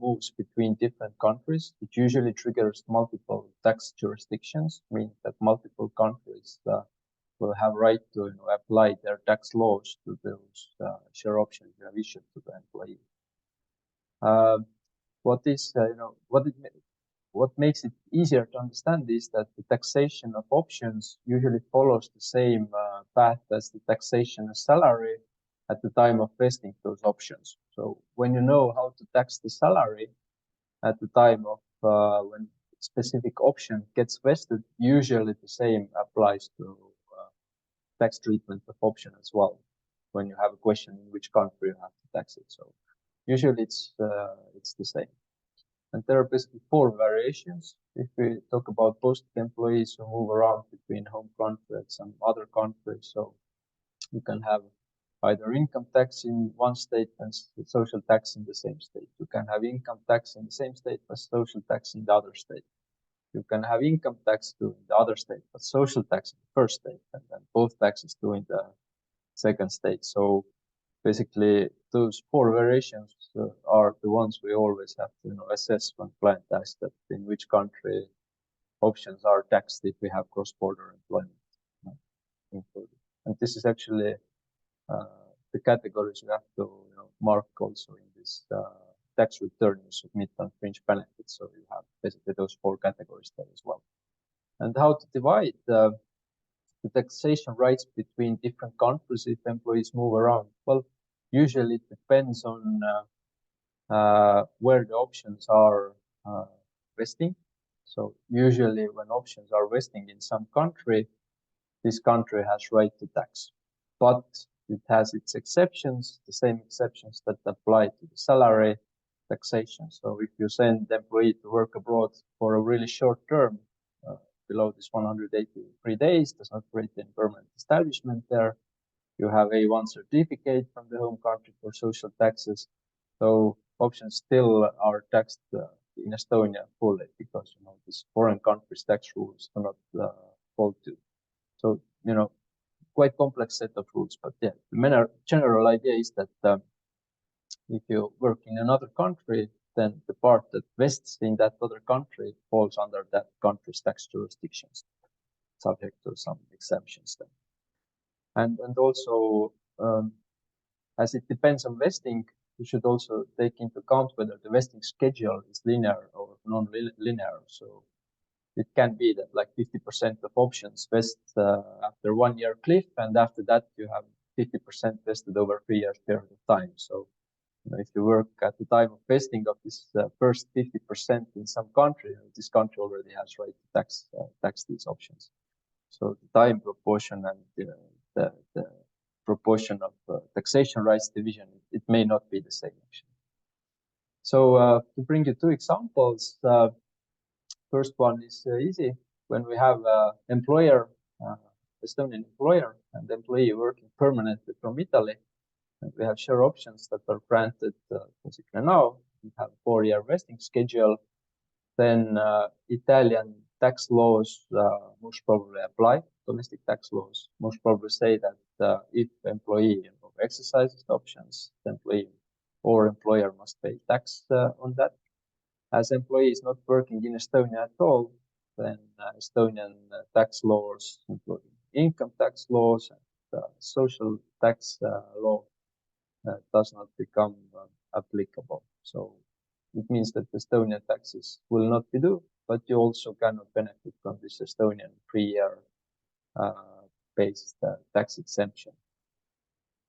B: moves between different countries, it usually triggers multiple tax jurisdictions, meaning that multiple countries will have right to apply their tax laws to those share options you have issued to the employee. What makes it easier to understand is that the taxation of options usually follows the same path as the taxation of salary at the time of vesting those options. So when you know how to tax the salary at the time of when specific option gets vested, usually the same applies to tax treatment of option as well. When you have a question in which country you have to tax it, so usually it's the same. And there are basically 4 variations. If we talk about posted employees who move around between home country and some other countries, so you can have either income tax in one state and social tax in the same state. You can have income tax in the same state but social tax in the other state. You can have income tax due in the other state but social tax in the first state, and then both taxes due in the second state. So basically, those 4 variations are the ones we always have to assess when client asks that in which country options are taxed if we have cross-border employment included. And this is actually the categories you have to mark also in this tax return you submit on fringe benefits. So you have basically those 4 categories there as well. And how to divide the taxation rights between different countries if employees move around? Well, usually it depends on where the options are vesting. So usually when options are vesting in some country, this country has right to tax. But it has its exceptions, the same exceptions that apply to the salary taxation. So if you send the employee to work abroad for a really short term, below this 183 days, does not create any permanent establishment there. You have A1 certificate from the home country for social taxes. So options still are taxed in Estonia fully because these foreign countries' tax rules do not hold to. So quite complex set of rules, but yeah, the general idea is that if you work in another country, then the part that vests in that other country falls under that country's tax jurisdictions, subject to some exemptions then. And also, as it depends on vesting, you should also take into account whether the vesting schedule is linear or non-linear. So it can be that like 50% of options vest after 1 year cliff, and after that you have 50% vested over 3 years period of time. So if you work at the time of vesting of this first 50% in some country, this country already has right to tax these options. So the time proportion and the proportion of taxation rights division, it may not be the same actually. So to bring you 2 examples, first one is easy. When we have employer, Estonian employer, and employee working permanently from Italy, and we have share options that are granted basically now. We have a 4-year vesting schedule. Then Italian tax laws most probably apply. Domestic tax laws most probably say that if employee exercises the options, the employee or employer must pay tax on that. As employee is not working in Estonia at all, then Estonian tax laws, including income tax laws and social tax law, does not become applicable. So it means that Estonian taxes will not be due, but you also cannot benefit from this Estonian 3-year based tax exemption.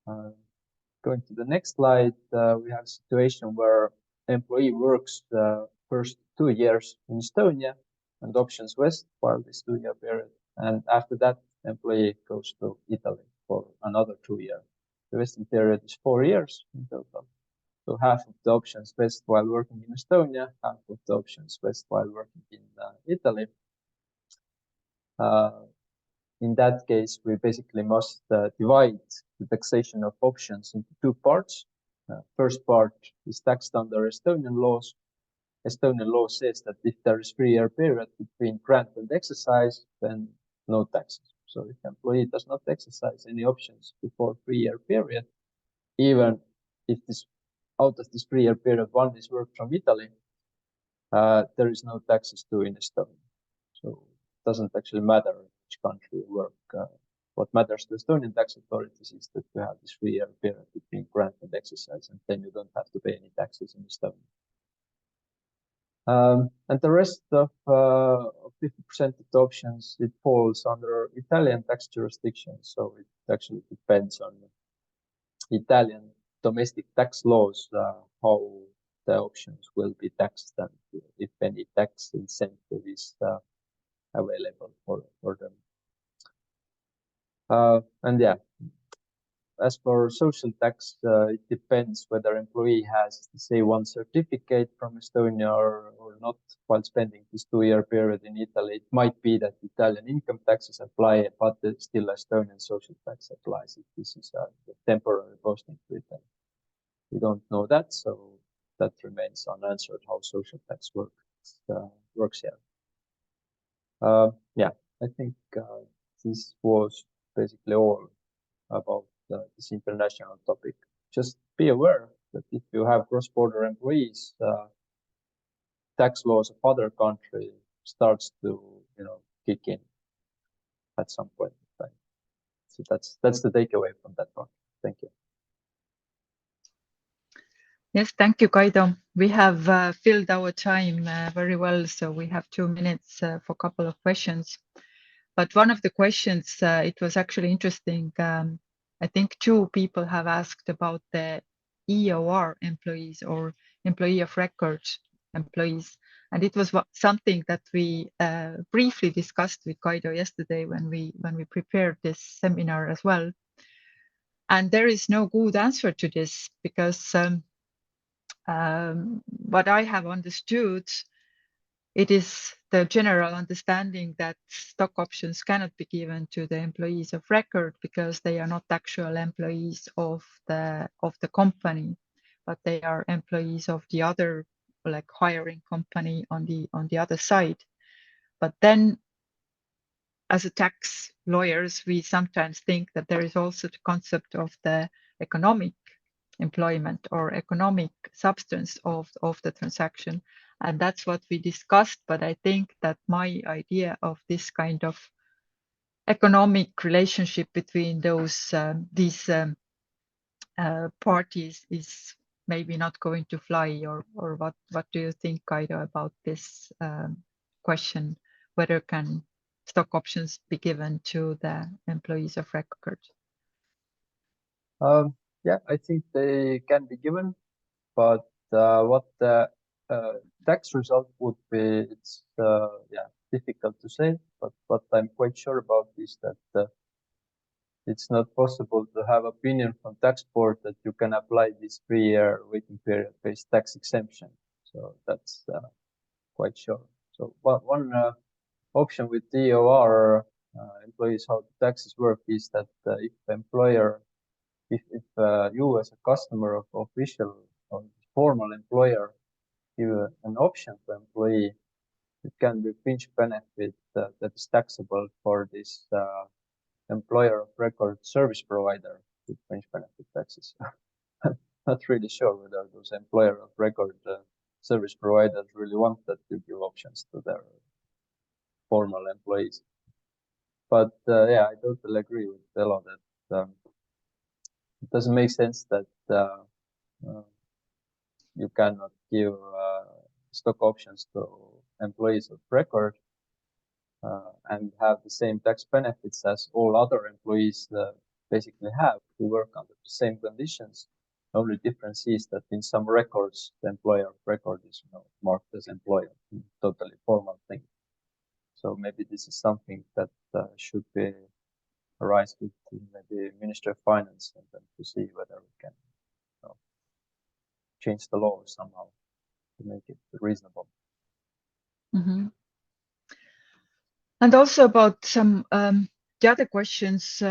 B: Going to the next slide, we have a situation where employee works the first 2 years in Estonia and options vest while this 2-year period. And after that, employee goes to Italy for another 2 years. The vesting period is 4 years in total. So half of the options vest while working in Estonia, half of the options vest while working in Italy. In that case, we basically must divide the taxation of options into 2 parts. First part is taxed under Estonian laws. Estonian law says that if there is 3-year period between grant and exercise, then no taxes. So if employee does not exercise any options before 3-year period, even if this out of this 3-year period, 1 is worked from Italy, there is no taxes due in Estonia. So it doesn't actually matter which country you work. What matters to Estonian tax authorities is that you have this 3-year period between grant and exercise, and then you don't have to pay any taxes in Estonia. And the rest of 50% of the options, it falls under Italian tax jurisdiction. So it actually depends on Italian domestic tax laws, how the options will be taxed and if any tax incentive is available for them. And yeah, as for social tax, it depends whether employee has the A1 certificate from Estonia or not while spending this 2-year period in Italy. It might be that Italian income taxes apply, but still Estonian social tax applies if this is a temporary posting to Italy. We don't know that, so that remains unanswered how social tax works here. Yeah, I think this was basically all about this international topic. Just be aware that if you have cross-border employees, tax laws of other country starts to kick in at some point in time. So that's the takeaway from that part. Thank you.
A: Yes, thank you, Kaido. We have filled our time very well, so we have 2 minutes for a couple of questions. But one of the questions, it was actually interesting. I think 2 people have asked about the EOR employees or employee of record employees. And it was something that we briefly discussed with Kaido yesterday when we prepared this seminar as well. And there is no good answer to this because what I have understood, it is the general understanding that stock options cannot be given to the employees of record because they are not actual employees of the company, but they are employees of the other, like hiring company on the other side. But then, as a tax lawyers, we sometimes think that there is also the concept of the economic employment or economic substance of the transaction. And that's what we discussed. But I think that my idea of this kind of economic relationship between these parties is maybe not going to fly. Or what do you think, Kaido, about this question? Whether can stock options be given to the employees of record?
B: Yeah, I think they can be given, but what the tax result would be, it's difficult to say. But what I'm quite sure about is that it's not possible to have opinion from tax board that you can apply this 3-year waiting period based tax exemption. So that's quite sure. So one option with DOR employees, how the taxes work is that if employer, if you as a customer of official or formal employer give an option to employee, it can be fringe benefit that is taxable for this employer of record service provider with fringe benefit taxes. Not really sure whether those employer of record service providers really want that to give options to their formal employees. But yeah, I totally agree with Elo that it doesn't make sense that you cannot give stock options to employees of record and have the same tax benefits as all other employees basically have who work under the same conditions. Only difference is that in some records, the employer record is marked as employer, totally formal thing. So maybe this is something that should be arise with maybe Ministry of Finance and then to see whether we can change the law somehow to make it reasonable.
A: Mm-hmm. And also about some the other questions,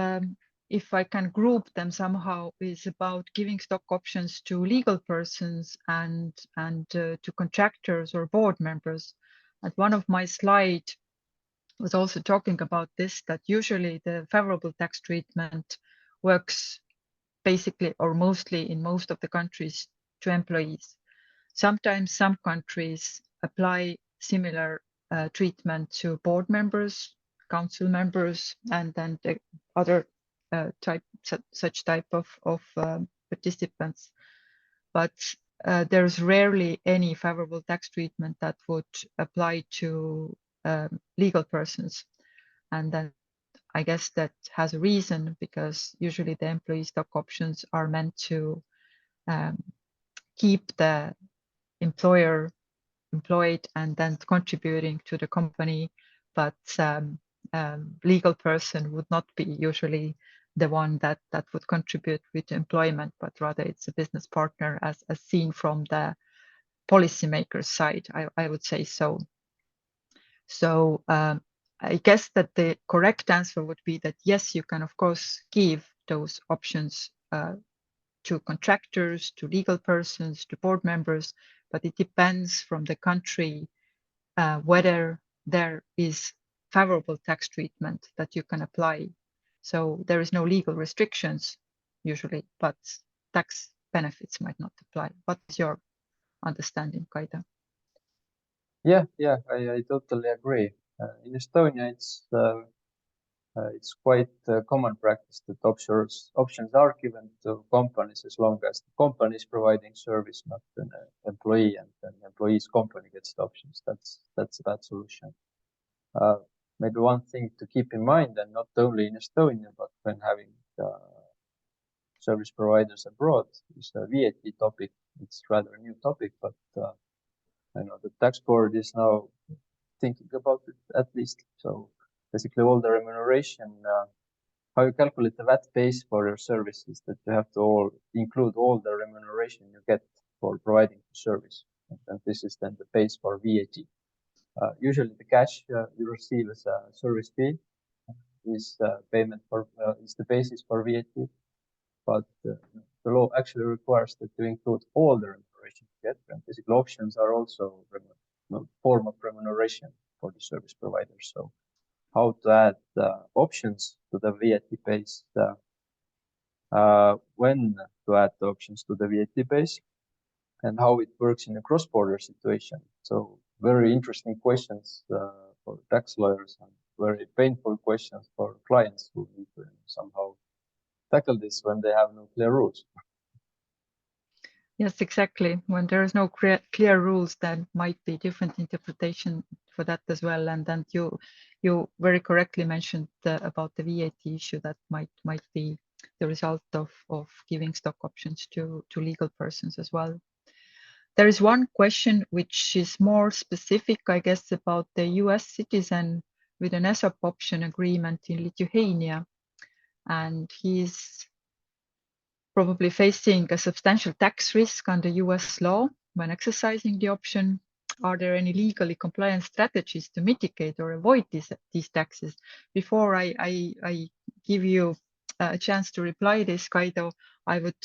A: if I can group them somehow, is about giving stock options to legal persons and to contractors or board members. And one of my slides was also talking about this, that usually the favorable tax treatment works basically or mostly in most of the countries to employees. Sometimes some countries apply similar treatment to board members, council members, and then the other such type of participants. But there's rarely any favorable tax treatment that would apply to legal persons. And then I guess that has a reason, because usually the employee stock options are meant to keep the employer employed and then contributing to the company, but legal person would not be usually the one that would contribute with employment, but rather it's a business partner, as seen from the policymaker's side, I would say so. So I guess that the correct answer would be that yes, you can of course give those options to contractors, to legal persons, to board members, but it depends from the country whether there is favorable tax treatment that you can apply. So there is no legal restrictions usually, but tax benefits might not apply. What is your understanding, Kaida?
B: Yeah, I totally agree. In Estonia, it's quite common practice that options are given to companies as long as the company is providing service, not an employee, and then the employee's company gets the options. That's a bad solution. Maybe one thing to keep in mind, and not only in Estonia, but when having service providers abroad, is the VAT topic. It's rather a new topic, but I know the tax board is now thinking about it at least. So basically, all the remuneration, how you calculate the VAT base for your services, that you have to include all the remuneration you get for providing the service, and this is then the base for VAT. Usually, the cash you receive as a service fee is payment for is the basis for VAT, but the law actually requires that you include all the remuneration you get, and basically options are also a form of remuneration for the service provider. So how to add options to the VAT base, when to add the options to the VAT base, and how it works in a cross-border situation. So very interesting questions for tax lawyers, and very painful questions for clients who need to somehow tackle this when they have no clear rules.
A: Yes, exactly. When there is no clear rules, then might be different interpretation for that as well. And then you very correctly mentioned about the VAT issue that might be the result of giving stock options to legal persons as well. There is one question which is more specific, I guess, about the US citizen with an ESOP option agreement in Lithuania, and he's probably facing a substantial tax risk under US law when exercising the option. Are there any legally compliant strategies to mitigate or avoid these taxes? Before I give you a chance to reply this, Kaido, I would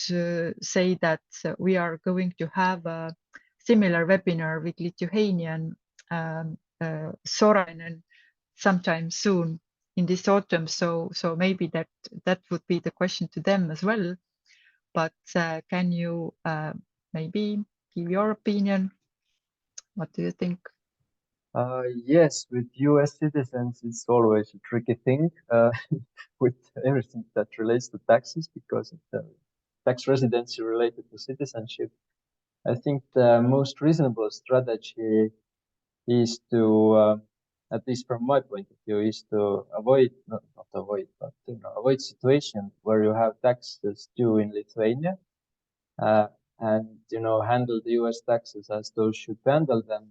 A: say that we are going to have a similar webinar with Lithuanian Sorainen sometime soon in this autumn. So maybe that would be the question to them as well. But can you maybe give your opinion? What do you think?
B: Yes, with US citizens, it's always a tricky thing with everything that relates to taxes, because of the tax residency related to citizenship. I think the most reasonable strategy is to, at least from my point of view, is to avoid, not avoid, but avoid situation where you have taxes due in Lithuania and handle the US taxes as those should be handled, and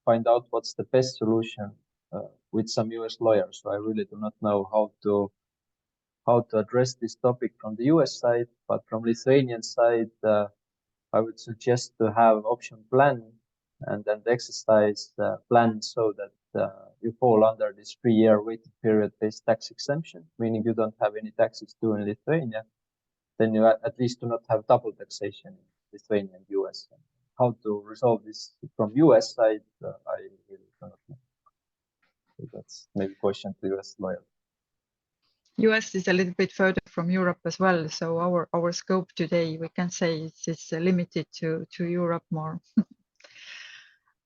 B: find out what's the best solution with some US lawyers. So I really do not know how to address this topic from the US side, but from Lithuanian side, I would suggest to have option plan and then the exercise plan so that you fall under this 3-year waiting period based tax exemption, meaning you don't have any taxes due in Lithuania. Then you at least do not have double taxation in Lithuania and US. How to resolve this from US side, I really do not know. So that's maybe a question to US lawyer.
A: US is a little bit further from Europe as well, so our scope today, we can say it's limited to Europe more.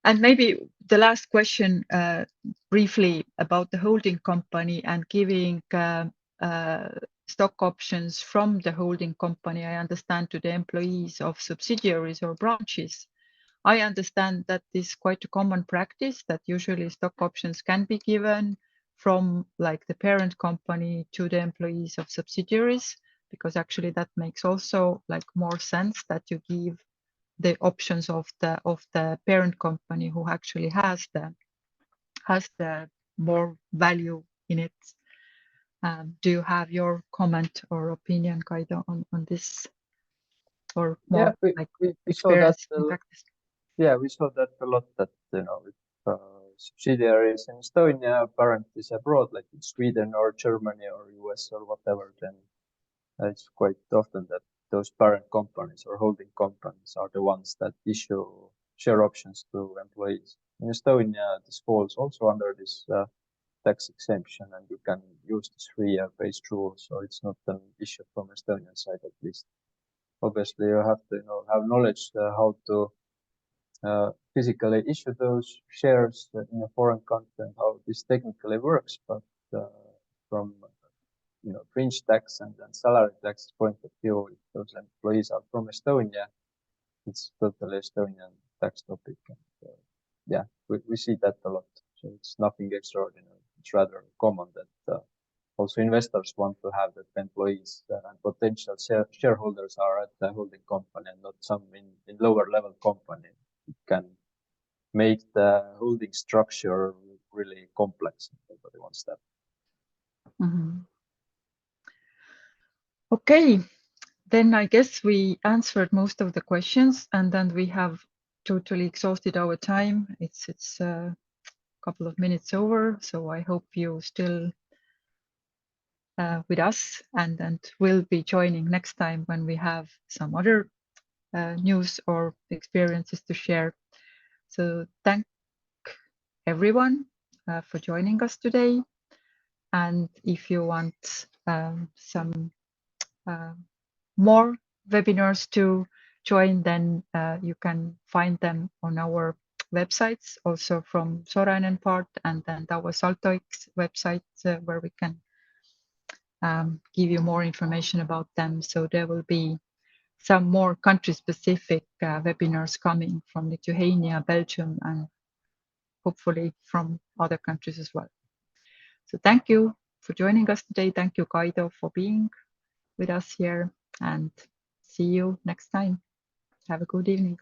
A: And maybe the last question, briefly about the holding company and giving stock options from the holding company, I understand, to the employees of subsidiaries or branches. I understand that is quite a common practice, that usually stock options can be given from like the parent company to the employees of subsidiaries, because actually that makes also like more sense that you give the options of the parent company who actually has the more value in it. Do you have your comment or opinion, Kaido, on this, or more like
B: we saw that.
A: experience in practice?
B: Yeah, we saw that a lot. That if subsidiaries in Estonia, parent is abroad, like in Sweden or Germany or US or whatever, then it's quite often that those parent companies or holding companies are the ones that issue share options to employees. In Estonia, this falls also under this tax exemption, and you can use this 3-year based rule, so it's not an issue from Estonian side at least. Obviously, you have to have knowledge how to physically issue those shares in a foreign country and how this technically works, but from fringe tax and salary tax point of view, if those employees are from Estonia, it's totally Estonian tax topic. And, yeah, we see that a lot. So it's nothing extraordinary. It's rather common that also investors want to have that employees and potential shareholders are at the holding company and not some in lower level company. It can make the holding structure really complex. Nobody wants that.
A: Mm-hmm. Okay, then I guess we answered most of the questions, and then we have totally exhausted our time. It's a couple of minutes over, so I hope you still with us and will be joining next time when we have some other news or experiences to share. So thank everyone for joining us today. And if you want some more webinars to join, then you can find them on our websites, also from Sorainen part, and then our SaltoX website, where we can give you more information about them. So there will be some more country-specific webinars coming from Lithuania, Belgium, and hopefully from other countries as well. So thank you for joining us today. Thank you, Kaido, for being with us here, and see you next time. Have a good evening.